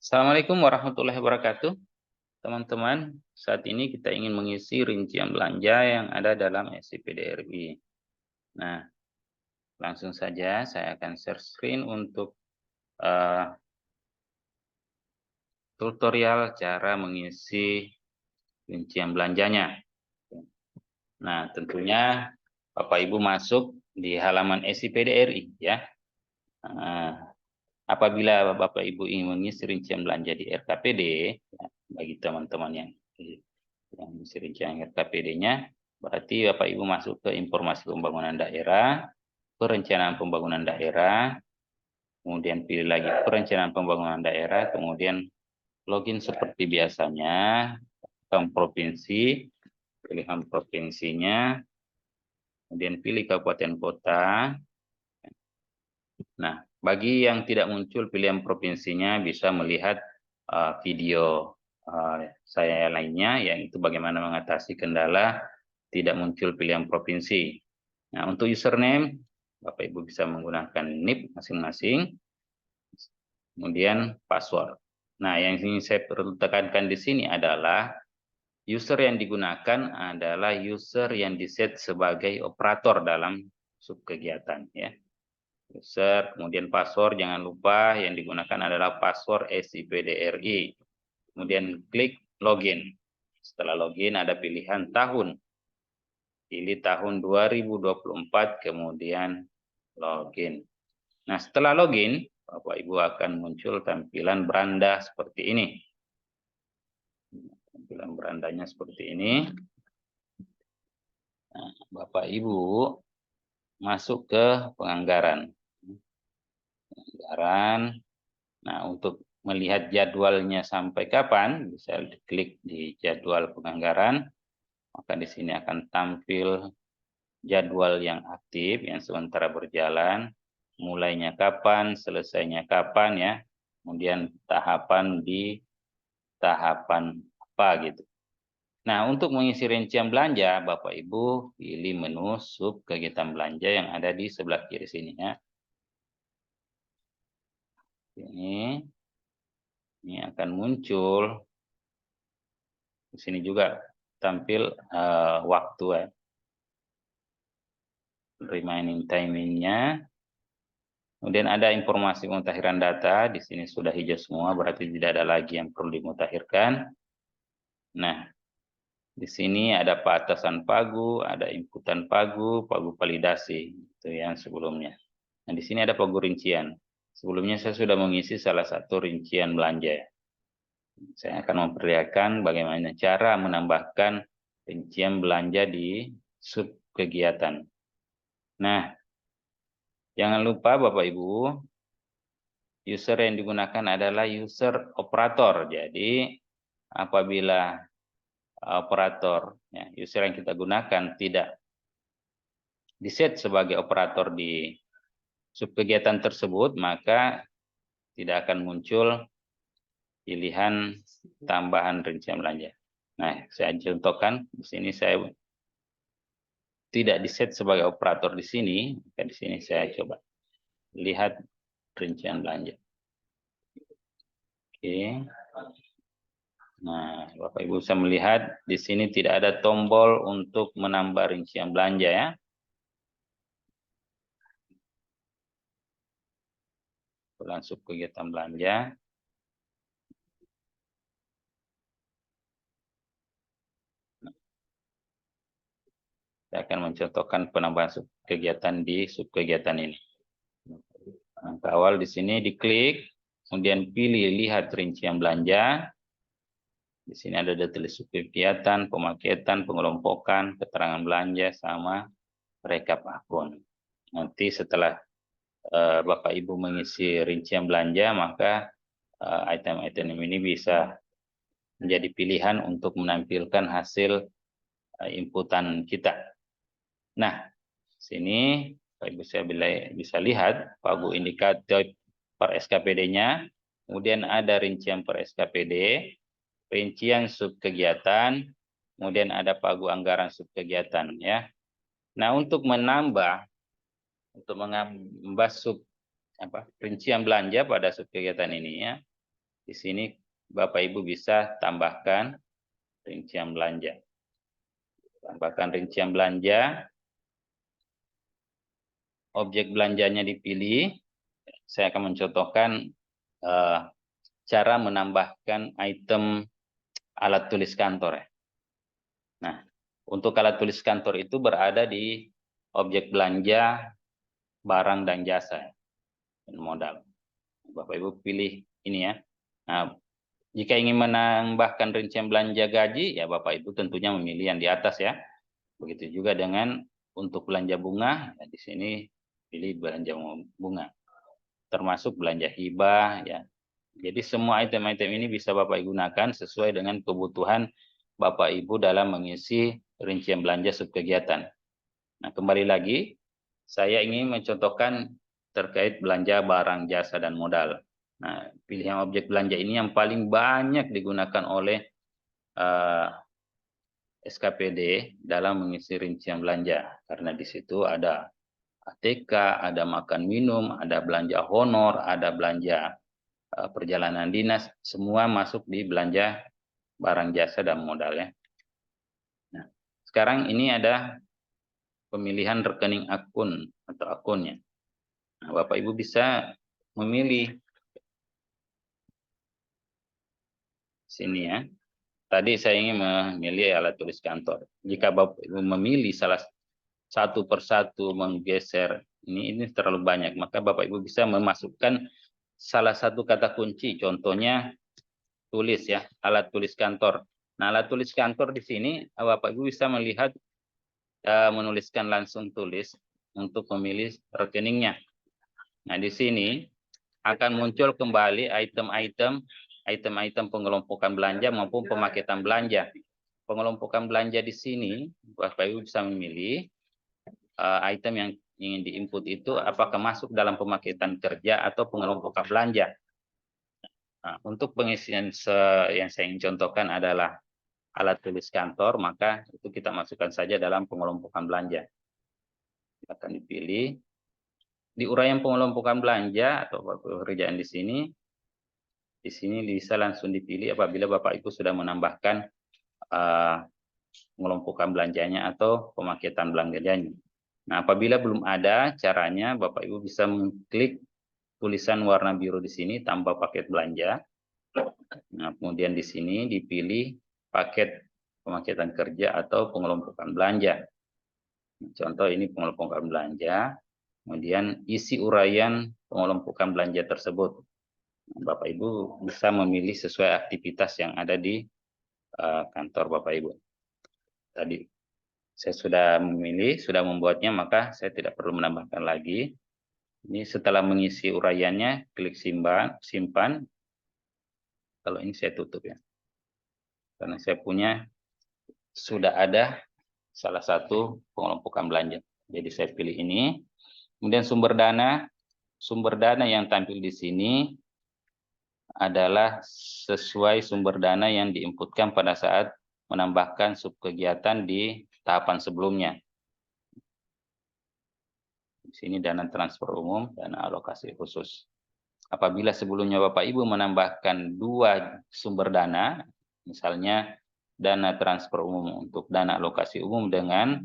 Assalamualaikum warahmatullahi wabarakatuh. Teman-teman, saat ini kita ingin mengisi rincian belanja yang ada dalam SIPDRI. Nah, langsung saja saya akan share screen untuk tutorial cara mengisi rincian belanjanya. Nah, tentunya Bapak Ibu masuk di halaman SIPDRI ya. Nah, apabila Bapak Ibu ingin mengisi rincian belanja di RKPD, ya, bagi teman-teman yang mengisi rincian RKPD-nya, berarti Bapak Ibu masuk ke informasi pembangunan daerah, perencanaan pembangunan daerah, kemudian pilih lagi perencanaan pembangunan daerah, kemudian login seperti biasanya, provinsi, pilihan provinsinya, kemudian pilih kabupaten kota. Nah, bagi yang tidak muncul pilihan provinsinya bisa melihat video saya lainnya, yaitu bagaimana mengatasi kendala tidak muncul pilihan provinsi. Nah, untuk username, Bapak Ibu bisa menggunakan NIP masing-masing, kemudian password. Nah, yang ingin saya perlu tekankan di sini adalah user yang digunakan adalah user yang diset sebagai operator dalam subkegiatan ya. User, kemudian password, jangan lupa yang digunakan adalah password SIPDRI. Kemudian klik login. Setelah login ada pilihan tahun. Pilih tahun 2024, kemudian login. Nah, setelah login, Bapak Ibu akan muncul tampilan beranda seperti ini. Tampilan berandanya seperti ini. Nah, Bapak Ibu masuk ke penganggaran. Nah, untuk melihat jadwalnya sampai kapan, bisa klik di jadwal penganggaran. Maka di sini akan tampil jadwal yang aktif, yang sementara berjalan, mulainya kapan, selesainya kapan ya, kemudian tahapan di tahapan apa gitu. Nah, untuk mengisi rincian belanja, Bapak Ibu pilih menu sub kegiatan belanja yang ada di sebelah kiri sini ya. Ini akan muncul. Di sini juga tampil waktu ya. Remaining timing-nya. Kemudian ada informasi pemutahiran data, di sini sudah hijau semua, berarti tidak ada lagi yang perlu dimutakhirkan. Nah, di sini ada patasan pagu, ada inputan pagu, pagu validasi, itu yang sebelumnya. Nah, di sini ada pagu rincian. Sebelumnya saya sudah mengisi salah satu rincian belanja. Saya akan memperlihatkan bagaimana cara menambahkan rincian belanja di sub kegiatan. Nah, jangan lupa Bapak Ibu, user yang digunakan adalah user operator. Jadi apabila operator, ya, user yang kita gunakan tidak diset sebagai operator di subkegiatan tersebut, maka tidak akan muncul pilihan tambahan rincian belanja. Nah, saya contohkan di sini saya tidak diset sebagai operator di sini, maka di sini saya coba lihat rincian belanja. Oke. Nah, Bapak Ibu bisa melihat di sini tidak ada tombol untuk menambah rincian belanja ya. Langsung kegiatan belanja. Saya akan mencontohkan penambahan kegiatan di subkegiatan ini. Langkah awal di sini diklik, kemudian pilih lihat rincian belanja. Di sini ada detail subkegiatan, pemaketan, pengelompokan, keterangan belanja, sama rekap akun. Nanti setelah Bapak Ibu mengisi rincian belanja, maka item-item ini bisa menjadi pilihan untuk menampilkan hasil inputan kita. Nah, sini Bapak Ibu saya bisa lihat pagu indikator per SKPD-nya, kemudian ada rincian per SKPD, rincian subkegiatan, kemudian ada pagu anggaran subkegiatan ya. Nah, untuk menambah rincian belanja pada subkegiatan ini ya, Di sini Bapak Ibu bisa tambahkan rincian belanja. Tambahkan rincian belanja. Objek belanjanya dipilih. Saya akan mencontohkan cara menambahkan item alat tulis kantor. Nah, untuk alat tulis kantor itu berada di objek belanja barang dan jasa dan modal. Bapak Ibu pilih ini ya. Nah, jika ingin menambahkan rincian belanja gaji, ya Bapak Ibu tentunya memilih yang di atas ya. Begitu juga dengan untuk belanja bunga, ya di sini pilih belanja bunga. Termasuk belanja hibah ya. Jadi semua item-item ini bisa Bapak Ibu gunakan sesuai dengan kebutuhan Bapak Ibu dalam mengisi rincian belanja subkegiatan. Nah, kembali lagi saya ingin mencontohkan terkait belanja barang, jasa dan modal. Nah, pilihan objek belanja ini yang paling banyak digunakan oleh SKPD dalam mengisi rincian belanja karena di situ ada ATK, ada makan minum, ada belanja honor, ada belanja perjalanan dinas, semua masuk di belanja barang jasa dan modal ya. Nah, sekarang ini ada pemilihan rekening akun atau akunnya. Nah, Bapak Ibu bisa memilih sini ya. Tadi saya ingin memilih alat tulis kantor. Jika Bapak Ibu memilih salah satu persatu menggeser ini terlalu banyak, maka Bapak Ibu bisa memasukkan salah satu kata kunci. Contohnya tulis ya, alat tulis kantor. Nah, alat tulis kantor di sini Bapak Ibu bisa melihat menuliskan langsung tulis untuk memilih rekeningnya. Nah, di sini akan muncul kembali item-item pengelompokan belanja maupun pemaketan belanja. Pengelompokan belanja di sini Bapak Ibu bisa memilih item yang ingin diinput itu apakah masuk dalam pemaketan kerja atau pengelompokan belanja. Nah, untuk pengisian yang saya ingin contohkan adalah alat tulis kantor, maka itu kita masukkan saja dalam pengelompokan belanja. Akan dipilih. Di uraian pengelompokan belanja atau pekerjaan di sini bisa langsung dipilih apabila Bapak Ibu sudah menambahkan pengelompokan belanjanya atau pemaketan belanjanya. Nah, apabila belum ada caranya, Bapak Ibu bisa mengklik tulisan warna biru di sini tanpa paket belanja. Nah, kemudian di sini dipilih paket pemaketan kerja atau pengelompokan belanja. Contoh ini pengelompokan belanja, kemudian isi uraian pengelompokan belanja tersebut. Bapak Ibu bisa memilih sesuai aktivitas yang ada di kantor Bapak Ibu. Tadi saya sudah memilih, sudah membuatnya, maka saya tidak perlu menambahkan lagi. Ini setelah mengisi uraiannya, klik simpan. Kalau ini saya tutup ya. Karena saya punya, sudah ada salah satu pengelompokan belanja. Jadi saya pilih ini. Kemudian sumber dana yang tampil di sini adalah sesuai sumber dana yang diinputkan pada saat menambahkan subkegiatan di tahapan sebelumnya. Di sini dana transfer umum, dana alokasi khusus. Apabila sebelumnya Bapak Ibu menambahkan dua sumber dana, misalnya dana transfer umum untuk dana alokasi umum dengan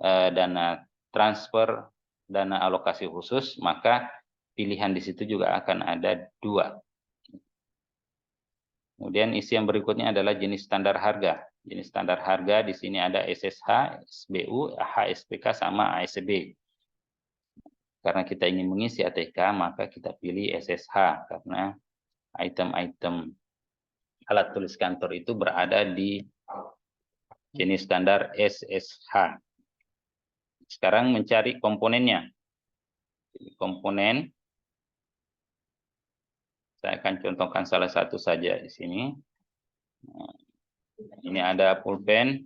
dana transfer dana alokasi khusus, maka pilihan di situ juga akan ada dua. Kemudian isi yang berikutnya adalah jenis standar harga. Jenis standar harga di sini ada SSH, SBU, HSPK sama ASB. Karena kita ingin mengisi ATK, maka kita pilih SSH karena item-item alat tulis kantor itu berada di jenis standar SSH. Sekarang mencari komponennya. Komponen, saya akan contohkan salah satu saja di sini. Ini ada pulpen.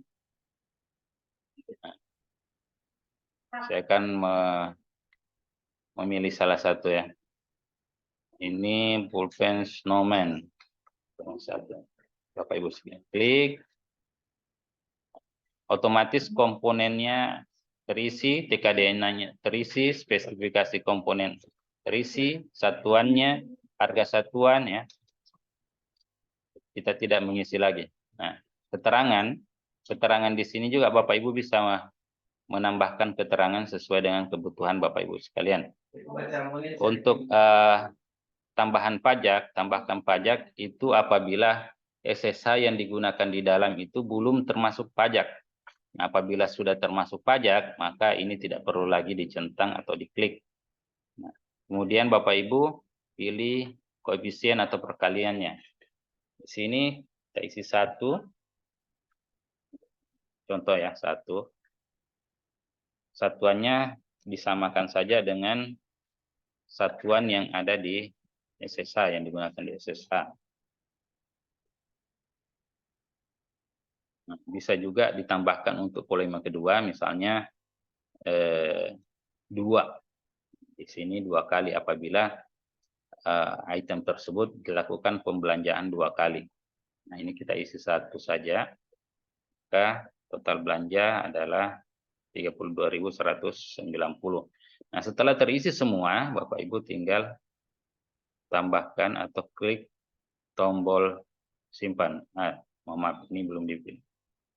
Saya akan memilih salah satu ya. Ini pulpen Snowman. Bapak Ibu sekalian, klik. Otomatis komponennya terisi, TKDN-nya terisi, spesifikasi komponen terisi, satuannya, harga satuan ya. kita tidak mengisi lagi. Nah, keterangan di sini juga Bapak Ibu bisa menambahkan keterangan sesuai dengan kebutuhan Bapak Ibu sekalian. Untuk tambahkan pajak itu apabila SSH yang digunakan di dalam itu belum termasuk pajak. Nah, apabila sudah termasuk pajak, maka ini tidak perlu lagi dicentang atau diklik. Nah, kemudian Bapak Ibu pilih koefisien atau perkaliannya. Di sini kita isi 1. Contoh ya, 1. Satuannya disamakan saja dengan satuan yang ada di SSH, yang digunakan di SSH. Nah, bisa juga ditambahkan untuk polema kedua, misalnya 2. Di sini 2 kali apabila item tersebut dilakukan pembelanjaan 2 kali. Nah, ini kita isi 1 saja. Maka total belanja adalah 32.190. Nah, setelah terisi semua, Bapak Ibu tinggal tambahkan atau klik tombol simpan. Nah, maaf, ini belum dipilih.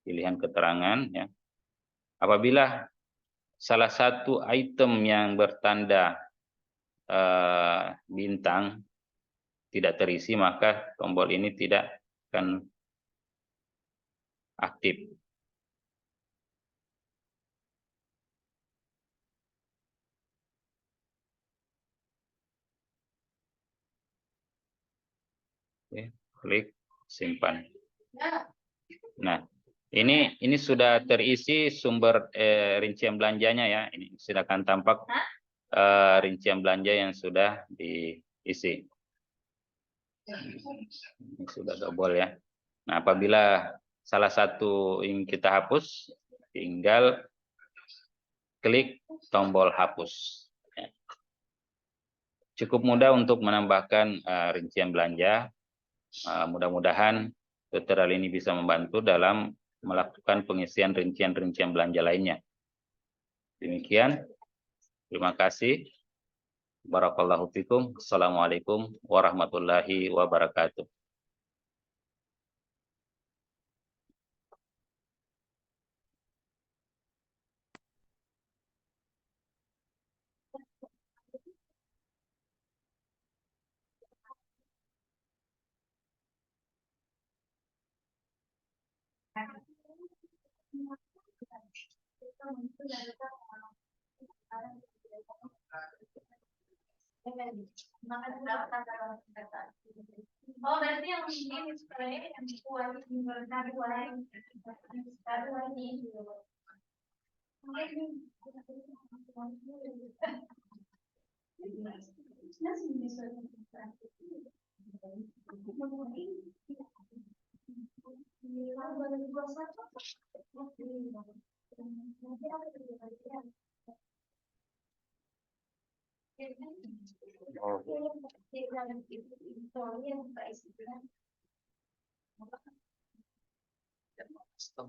Pilihan keterangan ya. Apabila salah satu item yang bertanda bintang tidak terisi, maka tombol ini tidak akan aktif. Oke, klik simpan. Nah, ini sudah terisi sumber rincian belanjanya ya. Ini silakan tampak rincian belanja yang sudah diisi. Ini sudah double ya. Nah, apabila salah satu ingin kita hapus, tinggal klik tombol hapus. Cukup mudah untuk menambahkan rincian belanja. Mudah-mudahan tutorial ini bisa membantu dalam melakukan pengisian rincian-rincian belanja lainnya. Demikian, terima kasih. Barakallahu fikum. Assalamualaikum warahmatullahi wabarakatuh. Oh, berarti yang ini sebenarnya yang dikuali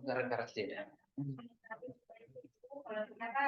Gara-gara tidak. Kalau ternyata